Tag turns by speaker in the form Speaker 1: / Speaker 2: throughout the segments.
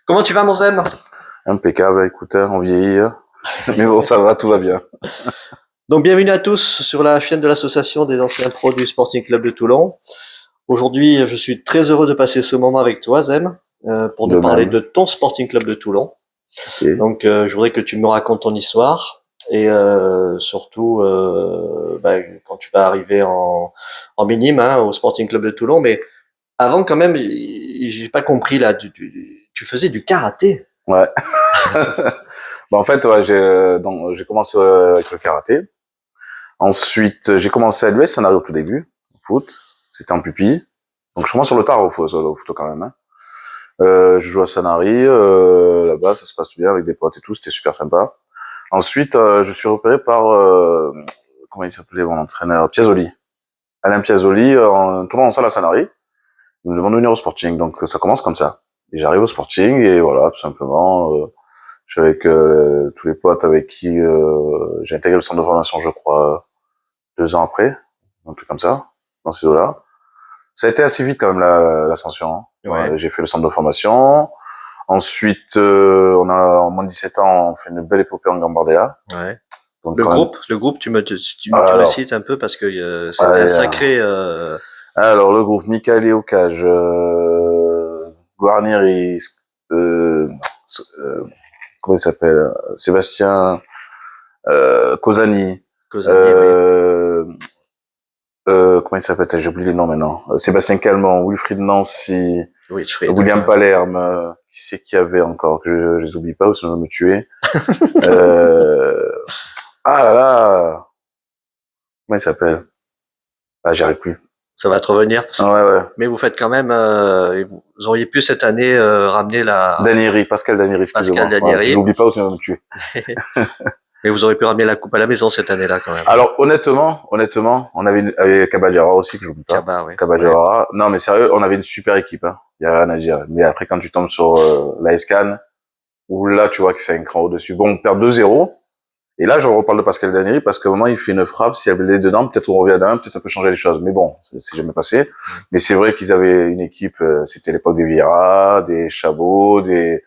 Speaker 1: Comment tu vas, mon Zem?
Speaker 2: Impeccable, écoute, hein, on vieillit, hein. Mais bon, ça va, tout va bien.
Speaker 1: Donc, bienvenue à tous sur la chaîne de l'association des anciens pros du Sporting Club de Toulon. Aujourd'hui, je suis très heureux de passer ce moment avec toi, Zem, pour nous
Speaker 2: De
Speaker 1: parler
Speaker 2: même.
Speaker 1: de ton Sporting Club de Toulon.
Speaker 2: Ok.
Speaker 1: Donc, je voudrais que tu me racontes ton histoire et surtout quand tu vas arriver en minime au Sporting Club de Toulon. Mais avant, quand même, j'ai pas compris là. Tu faisais du karaté.
Speaker 2: Ouais. Bah, en fait, ouais, j'ai commencé avec le karaté. Ensuite, j'ai commencé à l'US Sanary au tout début, au foot. C'était en pupille. Donc, je commence sur le tard au foot quand même, hein. Je joue à Sanary, là-bas, ça se passe bien avec des potes et tout, c'était super sympa. Ensuite, je suis repéré par, comment il s'appelait mon entraîneur? Piazzoli. Alain Piazzoli, en tournant en salle à Sanary. Ils me demandent de venir au Sporting, donc ça commence comme ça. Et j'arrive au Sporting et voilà, tout simplement, je suis avec tous les potes avec qui j'ai intégré le centre de formation, je crois, 2 ans après, un truc comme ça, dans ces eaux-là. Ça a été assez vite quand même l'ascension, hein.
Speaker 1: Ouais.
Speaker 2: J'ai fait le centre de formation. Ensuite, en moins de 17 ans, on fait une belle épopée en Gambardella.
Speaker 1: Ouais.
Speaker 2: Donc
Speaker 1: Le groupe, tu me
Speaker 2: alors,
Speaker 1: cites un peu parce que c'était un
Speaker 2: ouais,
Speaker 1: sacré.
Speaker 2: alors le groupe Michael Ocage, Guarnieri, euh, euh, comment il s'appelle, Sébastien Cosani,
Speaker 1: Cosani, oui.
Speaker 2: euh, comment il s'appelle, j'ai oublié les noms maintenant, Sébastien Calmont, Wilfried Nancy,
Speaker 1: Oui, je ferai
Speaker 2: William
Speaker 1: ouais.
Speaker 2: Palerme, qui c'est qu'il y avait encore, que je les oublie pas, ou sinon je vais me tuer. euh, ah là là, comment il s'appelle, ah j'y arrive plus.
Speaker 1: Ça va te revenir.
Speaker 2: Ouais, ouais.
Speaker 1: Mais vous faites quand même. Vous auriez pu cette année ramener la
Speaker 2: Danieri, Pascal Danieri,
Speaker 1: Pascal
Speaker 2: excusez-moi. Voilà, je
Speaker 1: Danieri.
Speaker 2: l'oublie pas, ou sinon je vais me tuer.
Speaker 1: Mais vous auriez pu ramener la coupe à la maison cette année-là quand même.
Speaker 2: Alors honnêtement, on avait avec Kabadjara aussi que j'oublie pas.
Speaker 1: Kaba, oui. Ouais.
Speaker 2: Kabadjara. Non mais sérieux, on avait une super équipe, hein. Il y a rien à dire. Mais après quand tu tombes sur la SCAN, où là tu vois que c'est un cran au-dessus. Bon, on perd 2-0. Et là je reparle de Pascal Danieri parce qu'à un moment il fait une frappe, si elle est dedans, peut-être on revient à 1, peut-être ça peut changer les choses. Mais bon, c'est jamais passé. Mais c'est vrai qu'ils avaient une équipe, c'était l'époque des Vieira, des Chabot, des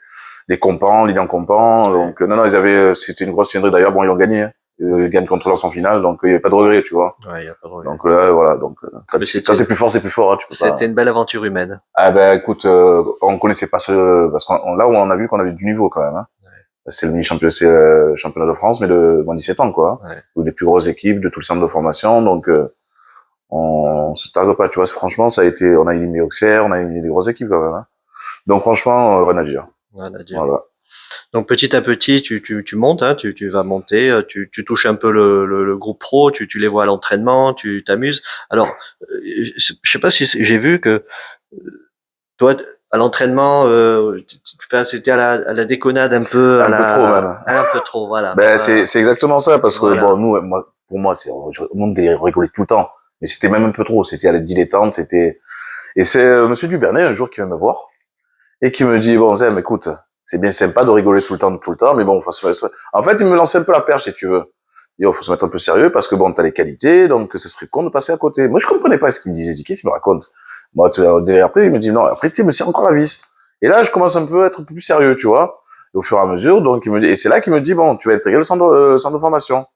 Speaker 2: Compans, Lilian Compan.
Speaker 1: Ouais.
Speaker 2: Donc non, ils avaient, c'était une grosse cylindrée. D'ailleurs, bon, ils ont gagné, hein. Ils gagnent contre Lens en finale, donc il n'y avait pas de regret, tu vois.
Speaker 1: Ouais, y a pas de regret.
Speaker 2: Donc là, voilà. Donc
Speaker 1: Mais
Speaker 2: quand c'est plus fort, hein, tu peux
Speaker 1: c'était
Speaker 2: pas.
Speaker 1: une belle aventure humaine.
Speaker 2: Ah ben écoute, on connaissait pas parce qu'on là où on a vu qu'on avait du niveau quand même, hein. C'est le mini championnat, c'est championnat de France, mais de moins 17 ans, quoi.
Speaker 1: Ouais.
Speaker 2: Ou les plus grosses équipes de tout le centre de formation, donc on se targue pas, tu vois. Franchement, ça a été, on a éliminé Auxerre, on a éliminé des grosses équipes quand même, hein. Donc franchement, rien à dire.
Speaker 1: Rien à dire.
Speaker 2: Voilà.
Speaker 1: Donc petit à petit, tu montes, tu vas monter, tu touches un peu le groupe pro, tu les vois à l'entraînement, tu t'amuses. Alors, je sais pas si j'ai vu que toi, à l'entraînement, c'était à la déconnade un peu,
Speaker 2: Un peu trop même.
Speaker 1: un peu trop, voilà.
Speaker 2: Ben c'est exactement ça parce que bon
Speaker 1: Voilà.
Speaker 2: nous moi pour moi c'est on monde rigolait tout le temps mais c'était même un peu trop, c'était à la dilettante, c'était et c'est monsieur Dubernet un jour qui vient me voir et qui me dit bon Zem écoute, c'est bien sympa de rigoler tout le temps mais bon en fait il me lançait un peu la perche si tu veux. Il faut se mettre un peu sérieux parce que bon t'as les qualités donc ça serait con de passer à côté. Moi je comprenais pas ce qu'il me disait, qu'est-ce qu'il me raconte. Moi après il me dit non, après tu sais me serre encore la vis. Et là je commence un peu à être un peu plus sérieux, tu vois. Et au fur et à mesure, donc il me dit, et c'est là qu'il me dit bon, tu vas intégrer le centre de formation.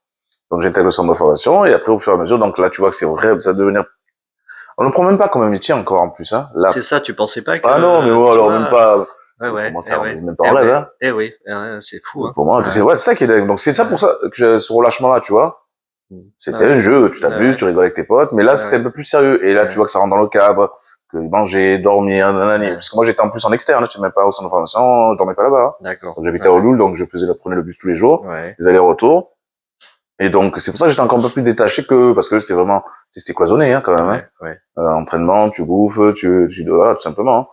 Speaker 2: Donc j'intègre le centre de formation et après au fur et à mesure, donc là tu vois que c'est vrai, ça va devenir. On ne prend même pas comme un métier encore en plus, hein. Là,
Speaker 1: C'est ça, tu pensais pas
Speaker 2: ah non, mais
Speaker 1: que,
Speaker 2: moi
Speaker 1: tu
Speaker 2: alors même
Speaker 1: vois,
Speaker 2: pas.
Speaker 1: ouais,
Speaker 2: Pour
Speaker 1: ouais,
Speaker 2: moi
Speaker 1: eh
Speaker 2: ça
Speaker 1: ouais,
Speaker 2: rentre même pas
Speaker 1: eh
Speaker 2: en rêve,
Speaker 1: ouais,
Speaker 2: hein.
Speaker 1: eh oui, c'est fou, hein.
Speaker 2: Pour moi,
Speaker 1: Ouais,
Speaker 2: c'est ça qui est dingue. Donc c'est ça pour
Speaker 1: ouais.
Speaker 2: ça que ce relâchement là, tu vois.
Speaker 1: Ah
Speaker 2: C'était un
Speaker 1: ouais,
Speaker 2: jeu, tu
Speaker 1: ah
Speaker 2: t'amuses,
Speaker 1: ouais,
Speaker 2: tu rigoles avec tes potes, mais là
Speaker 1: ah
Speaker 2: c'était un
Speaker 1: ouais,
Speaker 2: peu plus sérieux. Et là tu
Speaker 1: ouais,
Speaker 2: vois que ça rentre dans le cadre, que manger, dormir, nanani.
Speaker 1: ouais.
Speaker 2: Parce que moi j'étais en plus en externe, je n'étais même pas au centre de formation, je dormais pas là-bas, hein.
Speaker 1: D'accord.
Speaker 2: Donc j'habitais
Speaker 1: Ouais,
Speaker 2: à
Speaker 1: ouais,
Speaker 2: Olul, donc prenais le bus tous les jours,
Speaker 1: ouais,
Speaker 2: les allers-retours. Et donc c'est pour ça que j'étais encore un peu plus détaché parce que c'était cloisonné, hein, quand même, hein.
Speaker 1: ouais, ouais.
Speaker 2: Entraînement, tu bouffes, voilà, tout simplement, hein.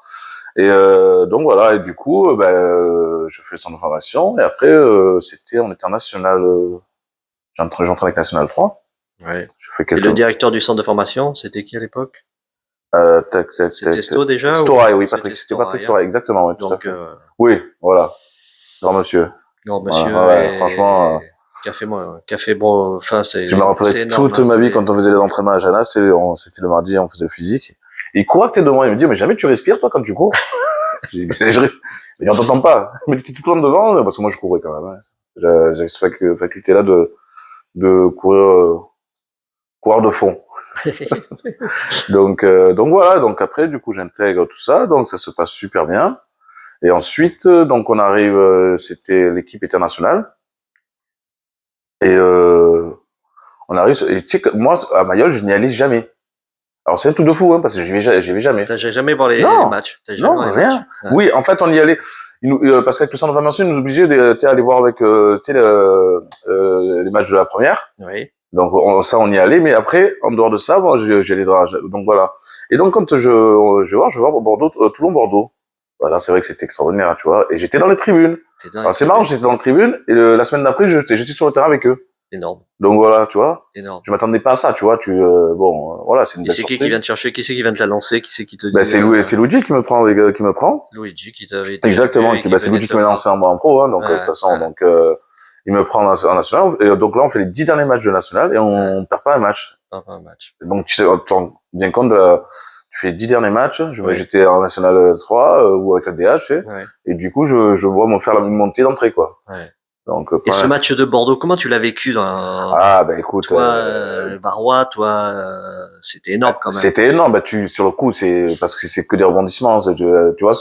Speaker 2: Et donc voilà, et du coup, je fais le centre de formation, et après, on était en national, j'entrais avec national 3.
Speaker 1: Ouais.
Speaker 2: Je fais
Speaker 1: Et
Speaker 2: quelques,
Speaker 1: le directeur du centre de formation, c'était qui à l'époque?
Speaker 2: tac, tac,
Speaker 1: C'était
Speaker 2: tac,
Speaker 1: Sto déjà ou
Speaker 2: Storail, oui,
Speaker 1: c'était
Speaker 2: Patrick, c'était Patrick
Speaker 1: Storail, hein?
Speaker 2: Storail, exactement, oui, tout à
Speaker 1: Donc,
Speaker 2: fait. Oui, voilà, grand monsieur.
Speaker 1: grand
Speaker 2: Voilà,
Speaker 1: monsieur
Speaker 2: ouais, franchement,
Speaker 1: et café bon, enfin
Speaker 2: je me rappellerai
Speaker 1: c'est énorme,
Speaker 2: toute
Speaker 1: hein.
Speaker 2: ma vie quand on faisait les entraînements à Jana, c'était le mardi, on faisait le physique. Il courait à côté de moi, il me dit, mais jamais tu respires, toi, quand tu cours? J'ai dit, mais on t'entend pas. Mais t'étais tout le temps devant, parce que moi je courais quand même. Hein. J'avais cette faculté-là de courir de fond. Donc voilà, donc après, du coup, j'intègre tout ça, donc ça se passe super bien. Et ensuite, donc on arrive, c'était l'équipe internationale. Et on arrive, et tu sais que moi, à Mayol, je n'y allais jamais. Alors c'est un truc de fou, hein, parce que j'y vais jamais.
Speaker 1: T'as jamais voir les
Speaker 2: Non,
Speaker 1: matchs. T'as jamais
Speaker 2: non,
Speaker 1: voir les
Speaker 2: rien.
Speaker 1: matchs. Ouais.
Speaker 2: Oui, en fait, on y allait. Parce qu'avec le centre de formation, ils nous obligeaient aller voir avec tu sais, les matchs de la première.
Speaker 1: Oui.
Speaker 2: Donc ça, on y allait. Mais après, en dehors de ça, bon, j'allais donc voilà. Et donc quand je vais voir Bordeaux, Toulon-Bordeaux. Voilà, c'est vrai que c'était extraordinaire, tu vois. Et j'étais dans les tribunes. Alors c'est marrant, j'étais dans les tribunes. Et la semaine d'après, j'étais sur le terrain avec eux.
Speaker 1: Énorme.
Speaker 2: Donc voilà, tu vois.
Speaker 1: Énorme.
Speaker 2: Je m'attendais pas à ça, tu vois. Bon, voilà, c'est une belle surprise.
Speaker 1: Qui vient te chercher? Qui c'est qui vient te la lancer? Qui c'est qui te dit?
Speaker 2: Ben c'est Luigi qui me prend,
Speaker 1: Luigi qui t'avait.
Speaker 2: Exactement. Et c'est Luigi qui m'a lancé en pro, hein. Donc de toute façon, donc il me prend en national. Et donc là, on fait les 10 derniers matchs de national et on perd pas un match.
Speaker 1: Pas un match.
Speaker 2: Donc tu te rends bien compte tu fais les 10 derniers matchs. J'étais en national 3 ou avec le DH, tu sais.
Speaker 1: Ouais.
Speaker 2: Et du coup, je vois me faire la montée d'entrée, quoi.
Speaker 1: Ouais.
Speaker 2: Donc,
Speaker 1: et ce match de Bordeaux, comment tu l'as vécu
Speaker 2: Ah, ben écoute.
Speaker 1: Toi, Barrois, c'était énorme quand même.
Speaker 2: C'était énorme. Bah, sur le coup, c'est parce que c'est que des rebondissements. Tu vois,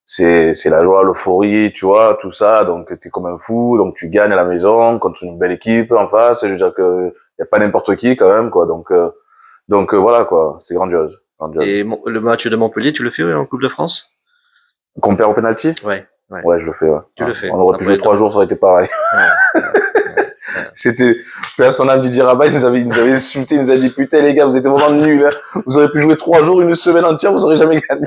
Speaker 2: c'est la joie, l'euphorie, tu vois, tout ça. Donc, t'es comme un fou. Donc, tu gagnes à la maison contre une belle équipe en face. Je veux dire que y a pas n'importe qui quand même, quoi. Donc voilà, quoi. C'est grandiose.
Speaker 1: Et le match de Montpellier, tu le fais en Coupe de France?
Speaker 2: Qu'on perd au penalty?
Speaker 1: Ouais.
Speaker 2: Ouais, je le fais, ouais.
Speaker 1: Tu le fais.
Speaker 2: On aurait pu jouer 3 jours, ça aurait été pareil. Ouais. C'était, son âme Didier Rabat, il nous avait insulté, il nous a dit, putain, les gars, vous êtes vraiment nuls, hein. Vous auriez pu jouer 3 jours, une semaine entière, vous aurez jamais gagné.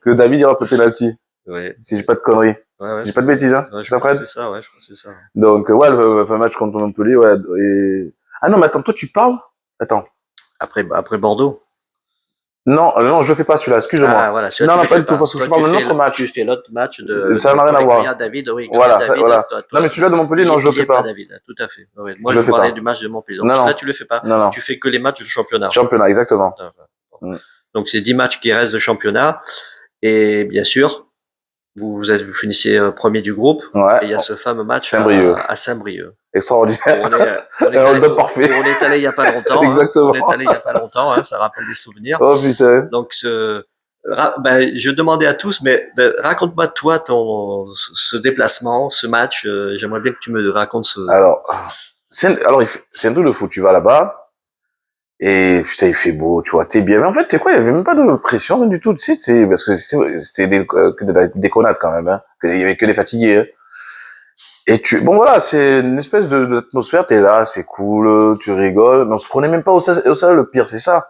Speaker 2: Que David, il rappe le penalty.
Speaker 1: Ouais.
Speaker 2: Si j'ai pas de conneries.
Speaker 1: Ouais.
Speaker 2: Si j'ai pas de bêtises, hein.
Speaker 1: Ouais, c'est ça, ouais, je crois que c'est ça.
Speaker 2: Donc, ouais, le match contre Montpellier, ouais, ah non, mais attends, toi, tu parles? Attends.
Speaker 1: Après Bordeaux.
Speaker 2: Non, je fais pas celui-là, excuse-moi.
Speaker 1: Ah, voilà,
Speaker 2: non, pas du tout, parce que je parle de notre match.
Speaker 1: Tu fais l'autre match de.
Speaker 2: Ça n'a rien à voir.
Speaker 1: David, oui.
Speaker 2: Voilà,
Speaker 1: David,
Speaker 2: voilà. Non, mais celui-là de Montpellier, non, je le fais pas.
Speaker 1: David, tout à fait. Ouais. Moi, je parlais du match de Montpellier. Donc, là, tu le fais pas.
Speaker 2: Non.
Speaker 1: Tu fais que les matchs de championnat.
Speaker 2: Championnat, exactement.
Speaker 1: Donc, c'est 10 matchs qui restent de championnat. Et bien sûr, vous finissez premier du groupe.
Speaker 2: Ouais.
Speaker 1: Et il y a ce fameux match à Saint-Brieuc.
Speaker 2: Extraordinaire.
Speaker 1: On est allé il y a pas longtemps.
Speaker 2: Exactement.
Speaker 1: On est allé il y a pas longtemps, hein, ça rappelle des souvenirs.
Speaker 2: Oh putain.
Speaker 1: Donc je demandais à tous, mais raconte-moi toi ce déplacement, ce match. J'aimerais bien que tu me racontes ce.
Speaker 2: Alors c'est un truc de fou. Tu vas là-bas et putain il fait beau, tu vois, t'es bien. Mais en fait c'est quoi, il y avait même pas de pression du tout, tu sais, parce que c'était des déconnades quand même, hein. Il y avait que des fatigués. Hein. Et bon voilà, c'est une espèce d'atmosphère, t'es là, c'est cool, tu rigoles, mais on se prenait même pas au sérieux, le pire, c'est ça.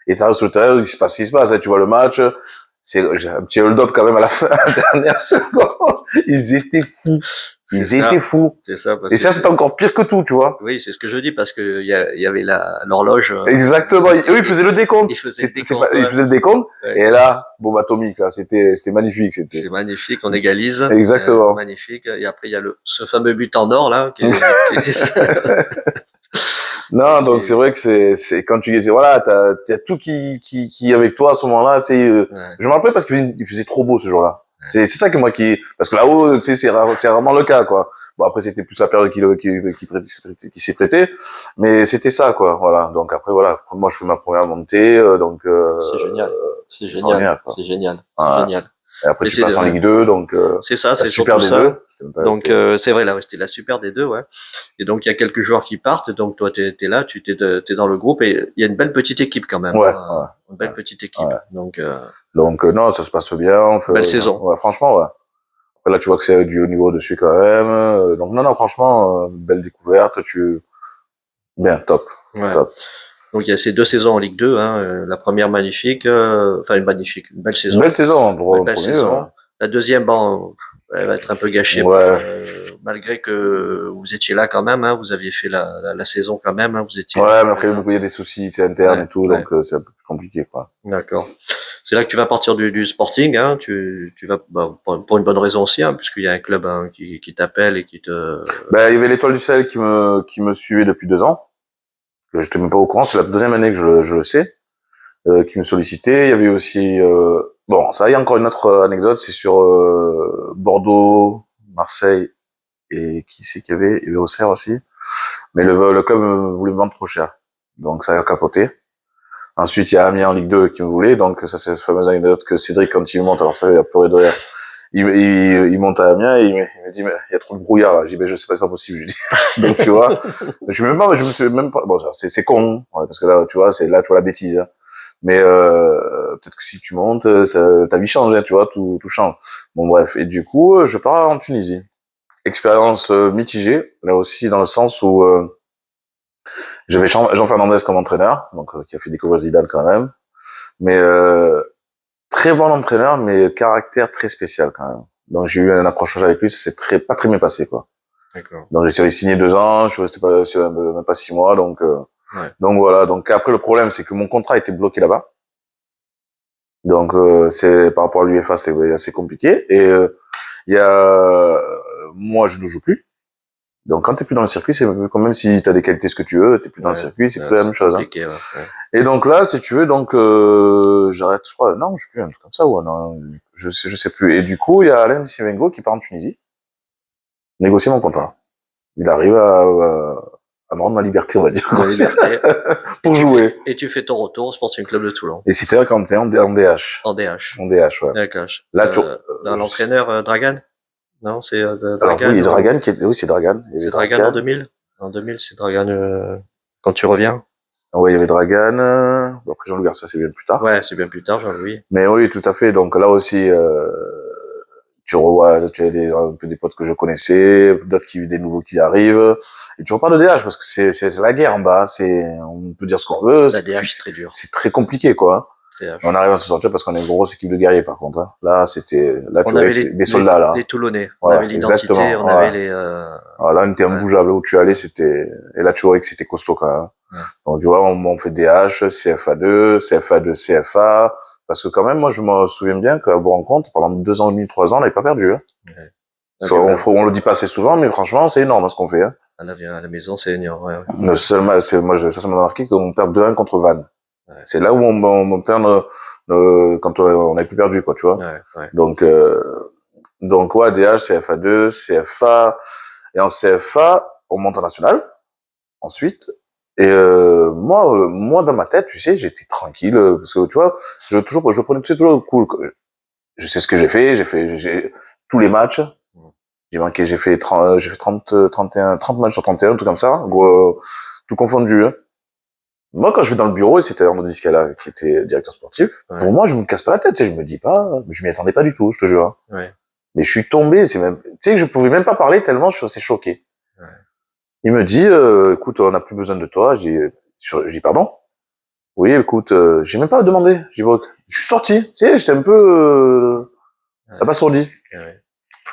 Speaker 2: Et t'arrives sur le terrain, il se passe ce qui se passe, hein, tu vois le match, c'est un petit hold-up quand même à la fin, à la dernière seconde. Ils étaient fous. Ils étaient fous.
Speaker 1: C'est ça.
Speaker 2: Et ça, c'est encore pire que tout, tu vois.
Speaker 1: Oui, c'est ce que je dis, parce que il y avait l'horloge.
Speaker 2: Exactement. Eux, ils faisaient le décompte. Ils faisaient le décompte. Ouais. Et là, bombe atomique, là, c'était magnifique,
Speaker 1: C'est magnifique, on égalise.
Speaker 2: Exactement.
Speaker 1: Magnifique. Et après, il y a ce fameux but en or, là, qui
Speaker 2: Non, donc c'est vrai que c'est quand tu voilà, t'as tout qui est avec toi à ce moment-là, tu sais. Je me rappelle parce qu'il faisait trop beau ce jour-là. C'est ça que moi parce que là-haut, tu sais, c'est rarement le cas, quoi. Bon, après c'était plus la période qui s'est prêtée, mais c'était ça, quoi. Voilà. Donc après voilà, moi je fais ma première montée, donc
Speaker 1: c'est génial. C'est génial. C'est génial.
Speaker 2: Et après tu passes en Ligue 2, donc
Speaker 1: c'est ça, c'est
Speaker 2: super des
Speaker 1: ça.
Speaker 2: deux.
Speaker 1: Donc c'est vrai, là c'était la super des deux, ouais. Et donc il y a quelques joueurs qui partent, donc toi t'es là, t'es dans le groupe, et il y a une belle petite équipe quand même.
Speaker 2: Ouais.
Speaker 1: Une belle petite équipe. Ouais.
Speaker 2: Donc non, ça se passe bien.
Speaker 1: Belle saison.
Speaker 2: Ouais, franchement, ouais. Après là tu vois que c'est du haut niveau dessus quand même. Donc non, franchement, belle découverte. Bien, top.
Speaker 1: Ouais.
Speaker 2: Top.
Speaker 1: Donc il y a ces 2 saisons en Ligue 2, hein. La première magnifique, une belle saison.
Speaker 2: Belle saison pour
Speaker 1: une belle saison. La deuxième, bon, elle va être un peu gâchée, malgré que vous étiez là quand même, hein. Vous aviez fait la saison quand même, hein. Vous étiez.
Speaker 2: Ouais, mais après il y a des soucis internes et tout, donc c'est un peu plus compliqué, quoi.
Speaker 1: D'accord. C'est là que tu vas partir du Sporting, hein. Tu vas pour une bonne raison aussi, hein, puisqu'il y a un club, hein, qui t'appelle et qui te.
Speaker 2: Ben il y avait l'Étoile du Sahel qui me suivait depuis 2 ans. Je n'étais même pas au courant, c'est la deuxième année que je le sais, qui me sollicitait. Il y avait aussi Bon, ça y a encore une autre anecdote, c'est sur Bordeaux, Marseille et qui c'est qu'il y avait? Il y avait Auxerre aussi. Mais le club voulait me vendre trop cher. Donc ça a capoté. Ensuite, il y a Amiens en Ligue 2 qui me voulait. Donc ça, c'est la fameuse anecdote que Cédric, quand il monte, alors ça, il a pleuré de rire. Il monte à Amiens et il me dit, mais il y a trop de brouillard là. Je dis, ben, je sais pas, c'est pas possible. Je dis. Donc tu vois, je me suis même pas, bon, c'est con, ouais, parce que là, tu vois, c'est là, tu vois la bêtise. Hein. Mais peut-être que si tu montes, ta vie change, hein, tu vois, tout change. Bon bref, et du coup, je pars en Tunisie. Expérience mitigée, là aussi dans le sens où j'avais Jean Fernandez comme entraîneur, donc qui a fait découvrir Zidane quand même, mais très bon entraîneur, mais caractère très spécial quand même. Donc j'ai eu un accrochage avec lui, c'est pas très bien passé quoi.
Speaker 1: D'accord.
Speaker 2: Donc j'ai signé 2 ans, je suis resté même pas 6 mois, donc voilà. Donc après le problème c'est que mon contrat était bloqué là-bas. Donc c'est par rapport à l'UEFA c'était assez compliqué et il y a moi je ne joue plus. Donc quand t'es plus dans le circuit, c'est quand même si t'as des qualités ce que tu veux, t'es plus dans le circuit, c'est plus la même chose. Hein. Et donc là, si tu veux, donc j'arrête, je crois, non, je sais plus un truc comme ça ou non, je sais plus. Et du coup, il y a Alain Simengo qui part en Tunisie négocier mon contrat. Il arrive à me rendre ma liberté, on va dire.
Speaker 1: La liberté.
Speaker 2: Pour jouer.
Speaker 1: Et tu fais ton retour au Sporting Club de Toulon.
Speaker 2: Et c'était quand t'es en DH.
Speaker 1: En DH.
Speaker 2: En DH, ouais.
Speaker 1: D'accord.
Speaker 2: Là,
Speaker 1: dans l'entraîneur Dragan. Non, c'est
Speaker 2: Dragan. Alors, oui, Dragan oui, c'est Dragan.
Speaker 1: C'est Dragan en 2000. En 2000, c'est Dragan quand tu reviens.
Speaker 2: Oui, il y avait Dragan. Après Jean-Louis Garcia, c'est bien plus tard.
Speaker 1: Ouais, c'est bien plus tard, Jean-Louis.
Speaker 2: Mais oui, tout à fait. Donc là aussi, tu revois, tu as un peu des potes que je connaissais, d'autres des nouveaux qui arrivent. Et tu repars de DH parce que c'est la guerre en bas. On peut dire ce qu'on veut.
Speaker 1: La DH, c'est très dur.
Speaker 2: C'est très compliqué, quoi. On arrive à se sortir parce qu'on est une grosse équipe de guerriers, par contre. Hein. Là, tu vois, des soldats, là.
Speaker 1: Les Toulonnais.
Speaker 2: Voilà,
Speaker 1: on avait l'identité, on avait les,
Speaker 2: Voilà, on était imbougeable où tu allais, et là, tu voyais que c'était costaud, quand même. Ouais. Donc, tu vois, on fait DH, CFA2, CFA2, CFA. Parce que quand même, moi, je me souviens bien qu'à Bourg-en-Compte, pendant 2 ans et demi, 3 ans, on n'avait pas perdu, hein. Ouais. On le dit pas assez souvent, mais franchement, c'est énorme, ce qu'on fait, hein.
Speaker 1: À la maison, c'est énorme, ouais.
Speaker 2: Le seul match, ça m'a marqué qu'on perd 2-1 contre Vannes. Ouais. C'est là où on perd quand on avait plus perdu, quoi, tu vois. Ouais. Donc ouais, DH, CFA2, CFA, et en CFA, on monte en national, ensuite. Et moi, dans ma tête, tu sais, j'étais tranquille, parce que, tu vois, je prenais toujours cool. Je sais ce que j'ai fait tous les matchs. J'ai fait 30 matchs sur 31, tout comme ça, gros, tout confondu, hein. Moi, quand je vais dans le bureau, et c'était Arnaud Discala qui était directeur sportif, ouais. Pour moi, je me casse pas la tête, tu sais, je me dis pas, je m'y attendais pas du tout, je te jure. Ouais. Mais je suis tombé, tu sais, que je pouvais même pas parler tellement je suis resté choqué. Ouais. Il me dit, écoute, on n'a plus besoin de toi. J'ai dit, pardon? Oui, écoute, j'ai même pas demandé. Je suis sorti, tu sais, j'étais un peu, abasourdi. Ouais.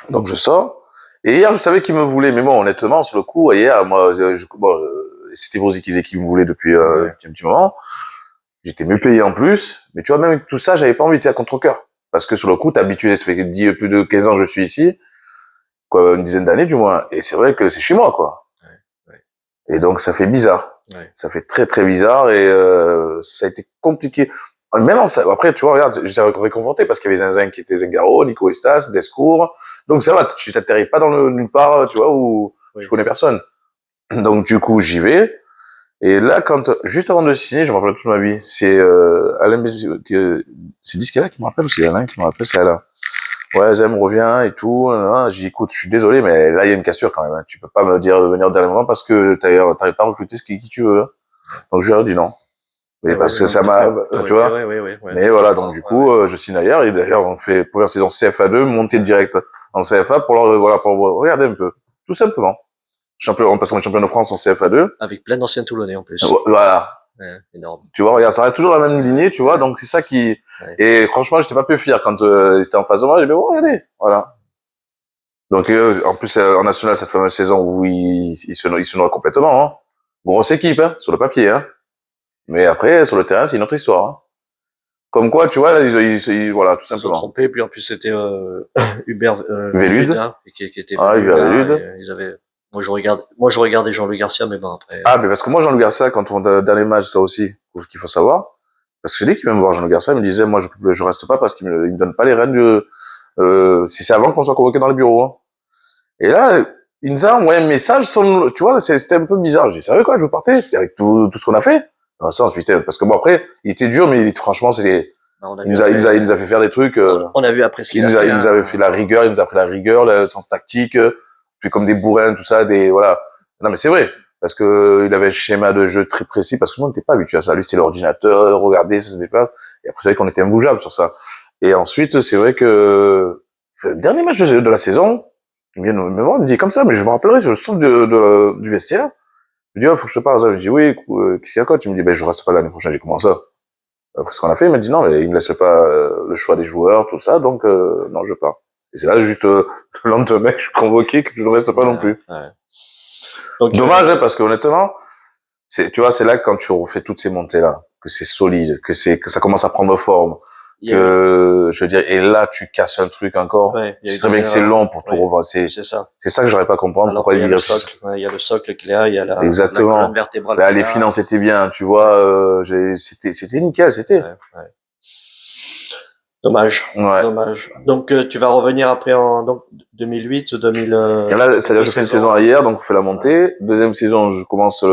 Speaker 2: Donc, je sors. Et hier, je savais qu'il me voulait, mais bon, honnêtement, sur le coup, hier, moi, c'était Brosi qui me voulait depuis un petit moment. J'étais mieux payé en plus, mais tu vois, même avec tout ça, j'avais pas envie de faire contre-cœur. Parce que sur le coup, t'es habitué, ça fait plus de 15 ans que je suis ici, quoi, une dizaine d'années du moins. Et c'est vrai que c'est chez moi, quoi. Ouais. Et donc, ça fait bizarre. Ouais. Ça fait très, très bizarre et ça a été compliqué. Même après, tu vois, regarde, j'étais réconforté parce qu'il y avait Zinzin qui était Zengaro, Nico Estas, Descours. Donc ça va, tu t'atterris pas nulle part, tu vois, où tu connais personne. Donc du coup, j'y vais. Et là, juste avant de signer, je me rappelle toute ma vie, c'est Alain Bézieux, c'est Discala qui me rappelle ou c'est Alain qui me rappelle, c'est Alain. Ouais, Zem revient et tout. J'ai dit, écoute, je suis désolé, mais là, il y a une cassure quand même. Hein. Tu peux pas me dire de venir au dernier moment parce que t'arrives pas à recruter qui tu veux. Hein. Donc je lui ai dit non. Mais parce que ça m'a, tu vois. Ouais. Mais voilà, donc du coup, je signe ailleurs. Et d'ailleurs, on fait première saison CFA2, montée direct en CFA pour regarder un peu. Tout simplement. Parce qu'on est champion de France en CFA2.
Speaker 1: Avec plein d'anciens Toulonnais en plus.
Speaker 2: Voilà.
Speaker 1: Ouais, énorme.
Speaker 2: Tu vois, regarde, ça reste toujours la même lignée, tu vois, donc c'est ça qui... Ouais. Et franchement, j'étais pas peu fier quand ils étaient en face de moi, j'ai dit, oh, regardez, voilà. Donc, en plus, en national, cette fameuse saison où ils se noient complètement, hein. Grosse équipe, hein, sur le papier, hein. Mais après, sur le terrain, c'est une autre histoire, hein. Comme quoi, tu vois, là, voilà, tout simplement. Ils se sont
Speaker 1: trompés, puis en plus, c'était Hubert
Speaker 2: Vélude,
Speaker 1: hein, qui était venu,
Speaker 2: Hubert Vélude.
Speaker 1: Ils avaient... Moi, je regardais Jean-Louis Garcia, mais bon, après...
Speaker 2: Ah, mais parce que moi, Jean-Louis Garcia, quand on dans les matchs, ça aussi, qu'il faut savoir, parce que dès qu'il vient me voir, Jean-Luc Garcia, il me disait, moi, je reste pas parce qu'il me donne pas les rênes si c'est avant qu'on soit convoqué dans le bureau, hein. Et là, il nous a envoyé un message tu vois, c'était un peu bizarre. J'ai dit, sérieux, quoi, je veux partir? Avec tout ce qu'on a fait? Non, ça, putain, parce que bon, après, il était dur, mais franchement,
Speaker 1: Bah,
Speaker 2: il nous a fait faire des trucs,
Speaker 1: on a vu après ce qu'il a fait.
Speaker 2: il nous avait fait la rigueur, il nous a pris la rigueur, le sens tactique, puis comme des bourrins, tout ça, voilà. Non, mais c'est vrai. Parce que il avait un schéma de jeu très précis, parce que tout le monde n'était pas habitué à ça. Lui, c'est l'ordinateur, regarder, ça se déplace. Et après, c'est vrai qu'on était imbougeable sur ça. Et ensuite, c'est vrai que, le dernier match de la saison, il vient me voir, il me dit comme ça, mais je me rappellerai, je sors du vestiaire. Je lui dis, faut que je te parle. Je lui dis, oui, qu'est-ce qu'il y a, quoi? Tu me dis, ben, je reste pas l'année prochaine. J'ai comment ça? Après ce qu'on a fait, il m'a dit non, mais il me laisse pas le choix des joueurs, tout ça, donc non, je pars. Et c'est là juste le lendemain que je suis convoqué que je ne reste pas non plus.
Speaker 1: Ouais. Donc,
Speaker 2: dommage, hein, parce que honnêtement, tu vois, c'est là que quand tu refais toutes ces montées là, que c'est solide, que ça commence à prendre forme, je veux dire, et là tu casses un truc encore. C'est très bien que c'est long pour tout revoir. C'est ça que j'arrive pas à comprendre.
Speaker 1: Alors pourquoi il y a le socle. Il y a le socle qui est là, il y a la colonne vertébrale.
Speaker 2: Là, les finances étaient bien, tu vois, c'était nickel, c'était.
Speaker 1: Dommage. Donc tu vas revenir après en 2008 ou 2000.
Speaker 2: Là, c'est-à-dire que je fais une saison hier, donc on fait la montée. Deuxième saison, je commence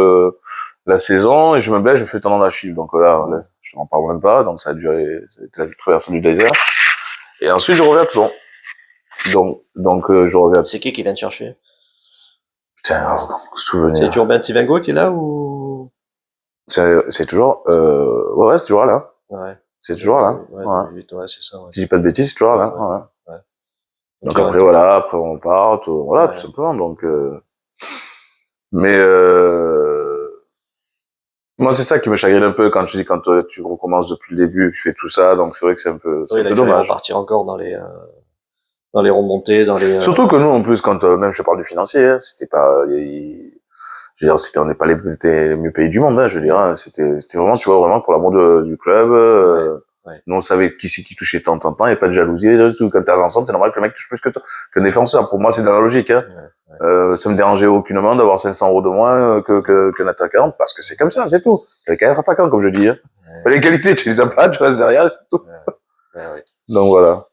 Speaker 2: la saison et je me blesse, je fais tendon d'Achille. Donc là, je n'en parle même pas. Donc ça a duré, c'était la traversée du désert. Et ensuite, je reviens à Toulon. Donc je reviens.
Speaker 1: C'est qui vient te chercher?
Speaker 2: Putain, souvenir.
Speaker 1: C'est toujours Ben Tivengo qui est là ou?
Speaker 2: C'est toujours, ouais, c'est toujours là.
Speaker 1: Ouais.
Speaker 2: C'est toujours là.
Speaker 1: Ouais, c'est ça. Ouais.
Speaker 2: Si je dis pas de bêtises, c'est toujours là. Ouais. Donc après, voilà, après on part, voilà, tout simplement. Donc, mais moi, c'est ça qui me chagrine un peu quand tu recommences depuis le début, que tu fais tout ça. Donc c'est vrai que c'est un peu dommage.
Speaker 1: Repartir encore dans les remontées,
Speaker 2: Surtout que nous, en plus, quand même je parle du financier, hein, c'était pas, je veux dire, on n'est pas les mieux payés du monde, hein, je veux dire, hein, c'était vraiment, tu vois, vraiment pour l'amour du club. Nous, on savait qui touchait tant, il n'y a pas de jalousie et tout. Quand t'es avançant, c'est normal que le mec touche plus qu'un défenseur. Pour moi, c'est dans la logique, hein. Ça me dérangeait aucunement d'avoir 500 € de moins qu'un attaquant, parce que c'est comme ça, c'est tout. Il y avait qu'à être attaquant, comme je dis, hein. Les qualités, tu les as pas, tu restes derrière, c'est tout. Donc voilà.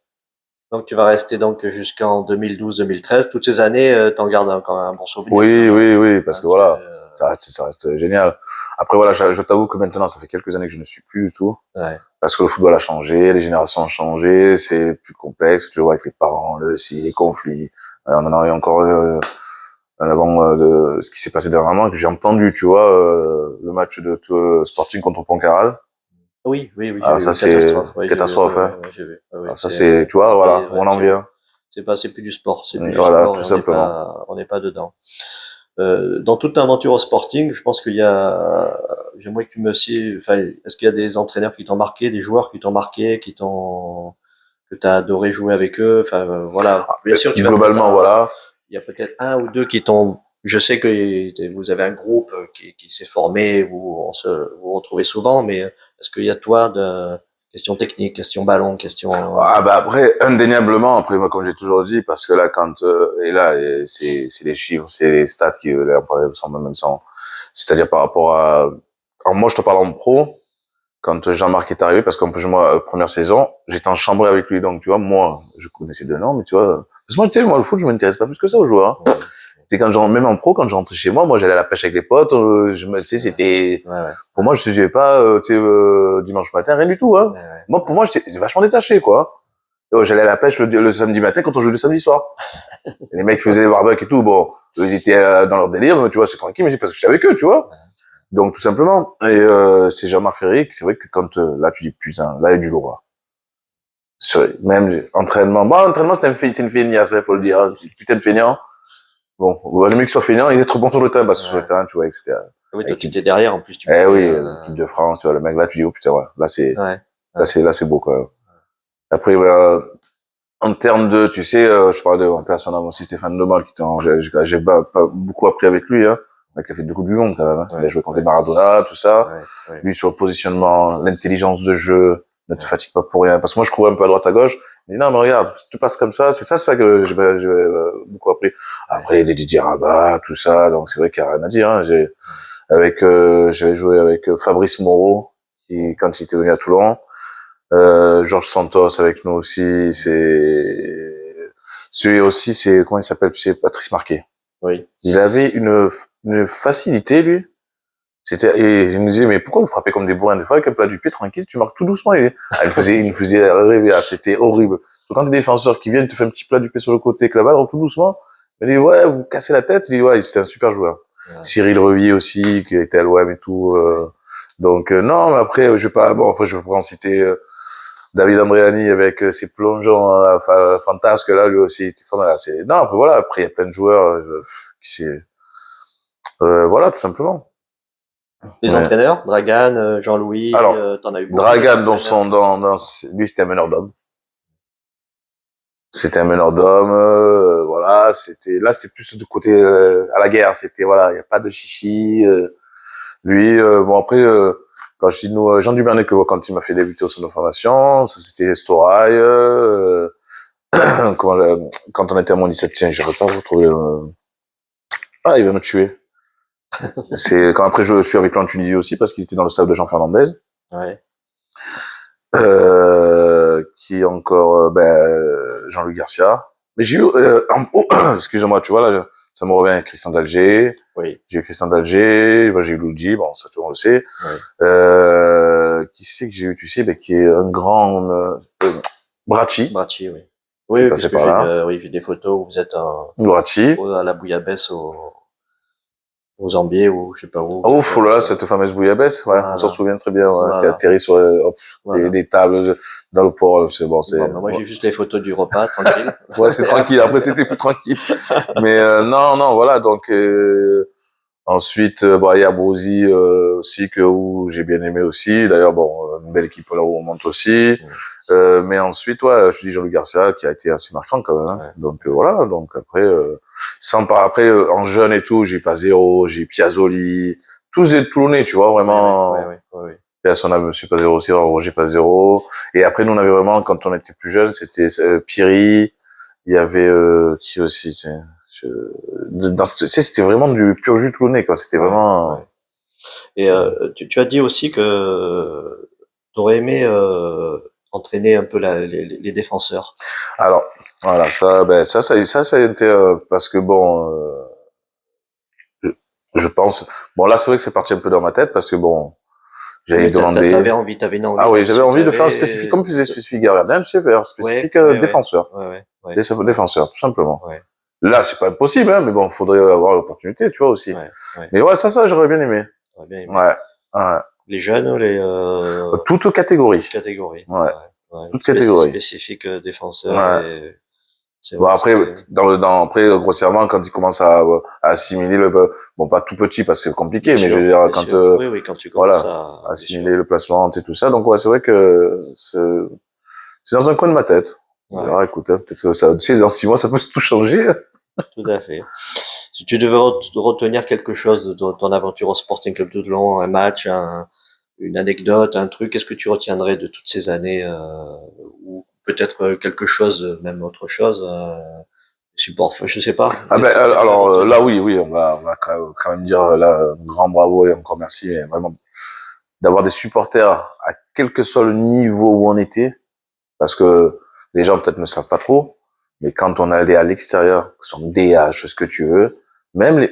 Speaker 1: Donc tu vas rester donc jusqu'en 2012-2013. Toutes ces années, t'en gardes encore un bon souvenir.
Speaker 2: Oui, parce que voilà, ça reste génial. Après voilà, je t'avoue que maintenant, ça fait quelques années que je ne suis plus du tout. Parce que le football a changé, les générations ont changé, c'est plus complexe, tu vois, avec les parents, les conflits. On en a eu encore avant de ce qui s'est passé dernièrement, que j'ai entendu, tu vois, le match de Sporting contre Pontcarral.
Speaker 1: Oui.
Speaker 2: Ah, ça c'est catastrophe, hein. Ça c'est, tu vois, voilà, on en vient.
Speaker 1: C'est plus du sport, c'est plus du
Speaker 2: voilà,
Speaker 1: sport.
Speaker 2: tout simplement.
Speaker 1: On n'est pas dedans. Dans toute aventure au Sporting, je pense j'aimerais que tu me est-ce qu'il y a des entraîneurs qui t'ont marqué, des joueurs qui t'ont marqué, que t'as adoré jouer avec eux, voilà. Bien sûr,
Speaker 2: globalement, voilà.
Speaker 1: Il y a peut-être un ou deux qui t'ont, je sais que vous avez un groupe qui s'est formé, vous vous retrouvez souvent, mais est-ce qu'il y a question technique, question ballon, question...
Speaker 2: Ah, bah après, indéniablement, après, moi, comme j'ai toujours dit, parce que là, c'est les chiffres, c'est les stats qui, là, on parlait sans même sans, c'est-à-dire par rapport à, alors moi, je te parle en pro, quand Jean-Marc est arrivé, parce qu'en plus, moi, première saison, j'étais en chambrée avec lui, donc, tu vois, moi, je connaissais de nom, mais tu vois, parce que moi, tu sais, moi, le foot, je m'intéresse pas plus que ça aux joueurs. C'est même en pro, quand je rentrais chez moi, j'allais à la pêche avec les potes, c'était, pour moi, je suivais pas, dimanche matin, rien du tout, hein. Moi, pour moi, j'étais vachement détaché, quoi. J'allais à la pêche le samedi matin quand on jouait le samedi soir. Les mecs faisaient les barbecues et tout, bon, eux, ils étaient dans leur délire, mais tu vois, c'est tranquille, mais parce que j'étais avec eux, tu vois. Donc, tout simplement. Et c'est Jean-Marc Ferry, c'est vrai que quand, là, tu dis, putain, là, il y a du lourd, là. Même entraînement. Bon, entraînement, c'est une feignasse, il faut le dire. Putain de feignant. Bon, le mec soit feignant, il est trop bon sur le terrain, parce que sur le terrain, tu vois, etc.
Speaker 1: Oui, toi, tu étais derrière, en plus,
Speaker 2: oui, l'équipe de France, tu vois, le mec là, tu dis, oh putain, ouais, là, c'est beau, quoi. Après, en termes de, tu sais, je parle en personne aussi, Stéphane Demal, j'ai pas beaucoup appris avec lui, hein. Le mec, il a fait 2 coupes du monde, quand même, hein. Il a joué contre Maradona, tout ça. Lui, sur le positionnement, l'intelligence de jeu, ne te fatigue pas pour rien. Parce que moi, je courais un peu à droite à gauche. Mais non, mais regarde, si tu passes comme ça, c'est ça que j'ai beaucoup appris. Après, les Didier Rabat, tout ça, donc c'est vrai qu'il y a rien à dire, hein. J'avais joué avec Fabrice Moreau, quand il était venu à Toulon. Georges Santos avec nous aussi. Celui aussi, c'est comment il s'appelle, tu sais, Patrice Marquet.
Speaker 1: Oui.
Speaker 2: Il avait une facilité, lui. Et il nous disait, mais pourquoi vous frappez comme des bourrins? Des fois, avec un plat du pied, tranquille, tu marques tout doucement. Il nous faisait rêver, c'était horrible. Donc, quand des défenseurs qui viennent te faire un petit plat du pied sur le côté, que la balle, tout doucement, il dit, ouais, vous cassez la tête. Il dit, ouais, c'était un super joueur. Ouais. Cyril Revier aussi, qui était à l'OM et tout, donc, non, mais après, je vais pas, bon, après, je vais pas en citer, David Andréani avec ses plongeons fantasques, là, lui aussi, était formidable. Non, après, voilà, après, il y a plein de joueurs, voilà, tout simplement.
Speaker 1: Les entraîneurs, Dragan, Jean-Louis, t'en as eu beaucoup.
Speaker 2: Dragan, lui, c'était un meneur d'hommes. C'était un meneur d'hommes, voilà, c'était plus de côté à la guerre, c'était voilà, il y a pas de chichi. Lui, bon après, quand je dis nous, Jean Dubernay, que quand il m'a fait débuter au centre de formation, ça c'était Storail. Quand on était à mon 17, tiens, je n'aurais pas retrouvé. Ah, il va me tuer. C'est quand après je suis avec lui en Tunisie aussi parce qu'il était dans le staff de Jean Fernandez.
Speaker 1: Ouais.
Speaker 2: Qui encore Jean-Louis Garcia. Mais j'ai eu excusez-moi, tu vois là, ça me revient Christian d'Alger.
Speaker 1: Oui.
Speaker 2: J'ai eu Christian d'Alger, j'ai eu Luigi, bon ça tout le monde le sait.
Speaker 1: Oui.
Speaker 2: Qui c'est que j'ai eu, tu sais, qui est un grand Bracci.
Speaker 1: Bracci, oui. Oui, parce que j'ai des photos où vous êtes à la bouillabaisse aux Zambiers ou je sais pas où.
Speaker 2: Oh, là, cette fameuse bouillabaisse, ouais, voilà. On s'en souvient très bien, ouais, qui a atterri sur des tables dans le port, c'est bon, c'est.
Speaker 1: Moi, j'ai juste les photos du repas, tranquille.
Speaker 2: Ouais, c'est tranquille. Après, c'était plus tranquille. Mais non, voilà. Donc ensuite, il y a Brosi aussi où j'ai bien aimé aussi. D'ailleurs, bon, une belle équipe là où on monte aussi. Mais ensuite, ouais, je dis Jean-Louis Garcia qui a été assez marquant quand même. Hein. Ouais. Donc voilà. Donc après, en jeune et tout, j'ai pas Zéro, j'ai Piazzoli, tous des Toulonnais, tu vois, vraiment.
Speaker 1: Ouais.
Speaker 2: Et à son âme, Monsieur pas Zéro aussi, Roger pas Zéro. Et après, nous on avait vraiment, quand on était plus jeunes, c'était Piri. Il y avait qui aussi, c'était vraiment du pur jus toulonnais, quoi. C'était vraiment.
Speaker 1: Ouais. Et tu as dit aussi que t'aurais aimé entraîner un peu les défenseurs.
Speaker 2: Alors voilà, ça a été parce que bon, je pense. Bon là, c'est vrai que c'est parti un peu dans ma tête parce que bon, j'avais demandé.
Speaker 1: T'avais une envie.
Speaker 2: Ah oui, j'avais envie de faire un spécifique, comme tu faisais spécifique gardien, tu sais, faire spécifique défenseur.
Speaker 1: Ouais.
Speaker 2: Défenseur, tout simplement.
Speaker 1: Ouais.
Speaker 2: Là, c'est pas impossible, hein, mais bon, faudrait avoir l'opportunité, tu vois aussi.
Speaker 1: Ouais.
Speaker 2: Mais ouais, ça, j'aurais bien aimé. Ouais.
Speaker 1: Les jeunes ou les
Speaker 2: toute catégorie. Ouais. Toute catégorie.
Speaker 1: Spécifique défenseur. Ouais.
Speaker 2: Bon, après, après, grossièrement, quand ils commencent à assimiler bon, pas tout petit parce que c'est compliqué, mais je veux dire, quand,
Speaker 1: quand tu commences à
Speaker 2: assimiler le placement et tout ça. Donc, ouais, c'est vrai que c'est dans un coin de ma tête. Ouais. Alors, écoute, peut-être que ça, tu sais, dans 6 mois, ça peut tout changer.
Speaker 1: Tout à fait. Si tu devais retenir quelque chose de ton aventure au Sporting Club de Toulon, un match, une anecdote, un truc, qu'est-ce que tu retiendrais de toutes ces années, ou peut-être quelque chose, même autre chose, support, je sais pas.
Speaker 2: Ah ben alors là oui, on va quand même dire là un grand bravo et encore merci, mais vraiment d'avoir des supporters à quel que soit le niveau où on était, parce que les gens peut-être ne savent pas trop, mais quand on allait à l'extérieur, sur DH, ce que tu veux, même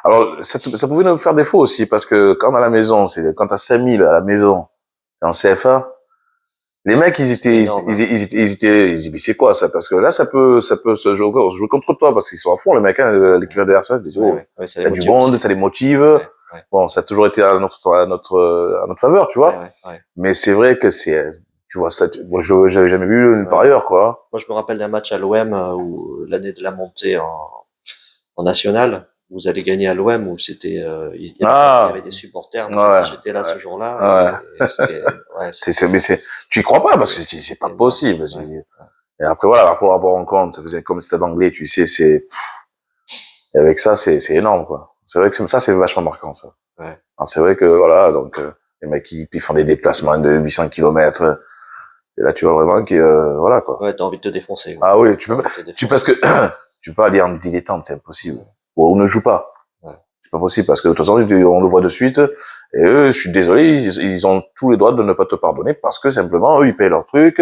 Speaker 2: alors ça pouvait nous faire défaut aussi, parce que quand à la maison, quand t'as 5000 à la maison, en CFA, les mecs, ils disaient, mais c'est quoi ça? Parce que là, ça peut se jouer contre toi, parce qu'ils sont à fond, les mecs, hein, l'équipe de RSS, ils disent, il y a du monde, ça les motive. Ouais. Bon, ça a toujours été à notre faveur, tu vois.
Speaker 1: Ouais.
Speaker 2: Mais c'est vrai que tu vois, ça, moi, j'avais jamais vu nulle part ailleurs, quoi.
Speaker 1: Moi, je me rappelle d'un match à l'OM, où l'année de la montée en national, vous allez gagner à l'OM, où c'était, il y avait des supporters. J'étais là ce jour-là.
Speaker 2: Mais tu y crois pas, parce que c'est pas possible. Et après, voilà, pour avoir en compte, ça faisait comme stade anglais, tu sais, et avec ça, c'est énorme, quoi. C'est vrai que ça, c'est vachement marquant, ça.
Speaker 1: Ouais.
Speaker 2: Alors, c'est vrai que, voilà, donc, les mecs, ils font des déplacements de 800 kilomètres. Et là, tu vois vraiment voilà, quoi.
Speaker 1: Ouais, t'as envie de te défoncer.
Speaker 2: Ah oui, parce que, tu peux pas aller en dilettante, c'est impossible. Ou on ne joue pas.
Speaker 1: Ouais.
Speaker 2: C'est pas possible parce que de toute façon, on le voit de suite. Et eux, je suis désolé, ils ont tous les droits de ne pas te pardonner parce que simplement, eux, ils payent leur truc.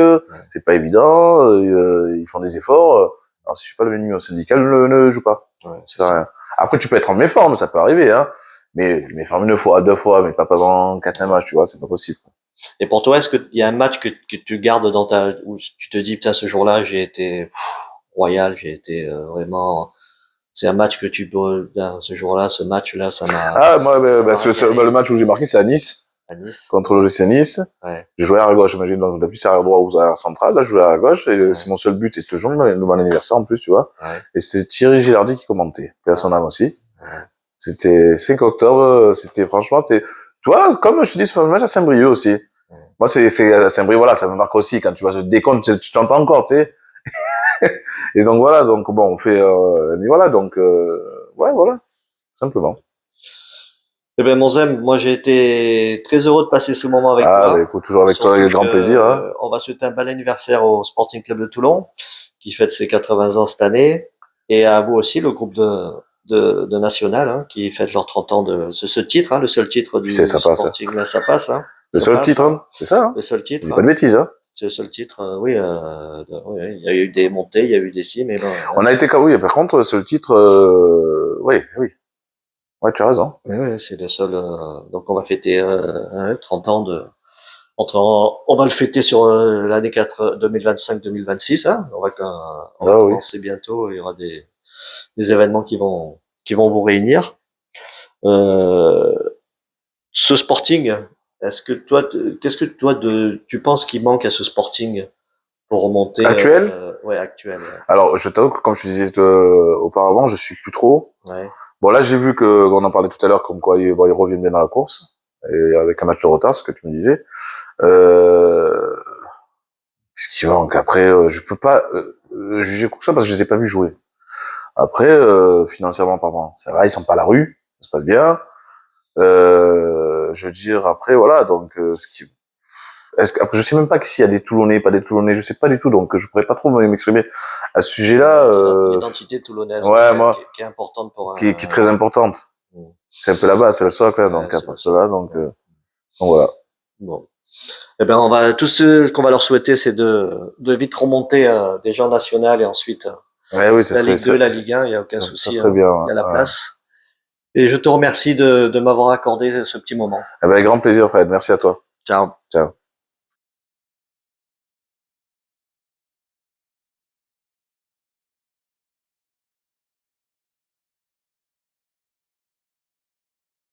Speaker 2: C'est pas évident. Ils font des efforts. Alors, si je suis pas le menu syndical, ne joue pas.
Speaker 1: Ouais,
Speaker 2: Ça rien. Après, tu peux être en méforme, ça peut arriver, hein. Mais faire une fois, deux fois, mais pas pendant 4-5 matchs, tu vois, c'est pas possible.
Speaker 1: Et pour toi, est-ce qu'il y a un match que tu gardes dans où tu te dis, putain, ce jour-là, j'ai été royal, j'ai été vraiment. C'est un match que tu peux, ben, ce jour-là, ce match-là,
Speaker 2: Ah, moi,
Speaker 1: ça m'a
Speaker 2: le
Speaker 1: régalé
Speaker 2: match où j'ai marqué, c'est à Nice.
Speaker 1: à Nice.
Speaker 2: Contre l'OGC Nice.
Speaker 1: Ouais,
Speaker 2: Je jouais à gauche, j'imagine, donc d'habitude c'est à droite ou à centrale. Là, je jouais à gauche, et
Speaker 1: ouais,
Speaker 2: c'est mon seul but, et c'était le jour de mon anniversaire en plus, tu vois.
Speaker 1: ouais,
Speaker 2: Et c'était Thierry Gilardi qui commentait, paix à son âme aussi.
Speaker 1: ouais.
Speaker 2: C'était 5 octobre, c'était franchement, c'était, tu vois, comme je te dis, c'est un match à Saint-Brieuc aussi. Moi, c'est à Saint-Brieuc, voilà, ça me marque aussi, quand tu vois ce décompte, tu t'entends encore, tu sais. Et donc voilà, donc bon, on fait, et voilà, donc, ouais, voilà, simplement.
Speaker 1: Eh ben, mon Zem, moi, j'ai été très heureux de passer ce moment avec
Speaker 2: Ah, bah,
Speaker 1: toi.
Speaker 2: écoute, toujours avec toi,
Speaker 1: Surtout
Speaker 2: avec grand
Speaker 1: que
Speaker 2: plaisir, hein.
Speaker 1: on va souhaiter un bel anniversaire au Sporting Club de Toulon, qui fête ses 80 ans cette année. Et à vous aussi, le groupe de National, hein, qui fête leurs 30 ans de ce titre, hein, le seul titre
Speaker 2: Tu sais,
Speaker 1: du
Speaker 2: ça passe.
Speaker 1: Sporting. Là, ça passe, hein.
Speaker 2: Le
Speaker 1: Ça
Speaker 2: seul
Speaker 1: passe,
Speaker 2: titre,
Speaker 1: hein.
Speaker 2: hein, c'est ça, hein.
Speaker 1: Le seul
Speaker 2: Je
Speaker 1: titre,
Speaker 2: dis pas de
Speaker 1: hein.
Speaker 2: bêtises, hein.
Speaker 1: C'est le seul titre, oui, oui, il y a eu des montées, il y a eu des cimes, mais bon,
Speaker 2: On a été, oui, par contre, sur le titre, oui, oui. Ouais, tu as raison.
Speaker 1: oui, oui, c'est le seul, donc on va fêter, 30 ans de, on va le fêter sur l'année 2025-2026. Hein. On va
Speaker 2: Ah oui.
Speaker 1: commencer bientôt. Il y aura des événements qui vont vous réunir. Euh, ce Sporting, qu'est-ce que toi tu penses qu'il manque à ce Sporting pour remonter
Speaker 2: Actuel?
Speaker 1: ouais, actuel. Ouais.
Speaker 2: Alors, je t'avoue que comme je te disais auparavant, je suis plus trop.
Speaker 1: Ouais.
Speaker 2: Bon, là, j'ai vu que, on en parlait tout à l'heure, comme quoi il revient bien dans la course. Et avec un match de retard, ce que tu me disais. Euh, ce qui manque après, je peux pas juger quoi que ce soit parce que je les ai pas vus jouer. Après, financièrement parlant, c'est vrai, ils sont pas à la rue, ça se passe bien. Je veux dire, après, voilà, donc, après, je sais même pas s'il y a des Toulonnais, pas des Toulonnais, je sais pas du tout, donc je pourrais pas trop m'exprimer à ce sujet-là.
Speaker 1: L'identité toulonnaise
Speaker 2: Ouais, moi,
Speaker 1: qui est importante pour
Speaker 2: qui est très importante.
Speaker 1: Mm.
Speaker 2: C'est un peu là-bas, c'est le socle,
Speaker 1: Ouais,
Speaker 2: donc à
Speaker 1: c'est le
Speaker 2: partir de
Speaker 1: seul.
Speaker 2: là, donc voilà.
Speaker 1: Bon. Eh ben, tout ce qu'on va leur souhaiter, c'est de vite remonter déjà en national et ensuite
Speaker 2: Ouais, oui, ça
Speaker 1: la
Speaker 2: serait,
Speaker 1: Ligue 2, la Ligue 1, il y a aucun
Speaker 2: ça
Speaker 1: souci,
Speaker 2: serait
Speaker 1: hein.
Speaker 2: bien.
Speaker 1: Il y a la
Speaker 2: Ouais.
Speaker 1: place. Et je te remercie de m'avoir accordé ce petit moment.
Speaker 2: Eh ben, grand plaisir, Fred. Merci à toi.
Speaker 1: Ciao.
Speaker 2: Ciao.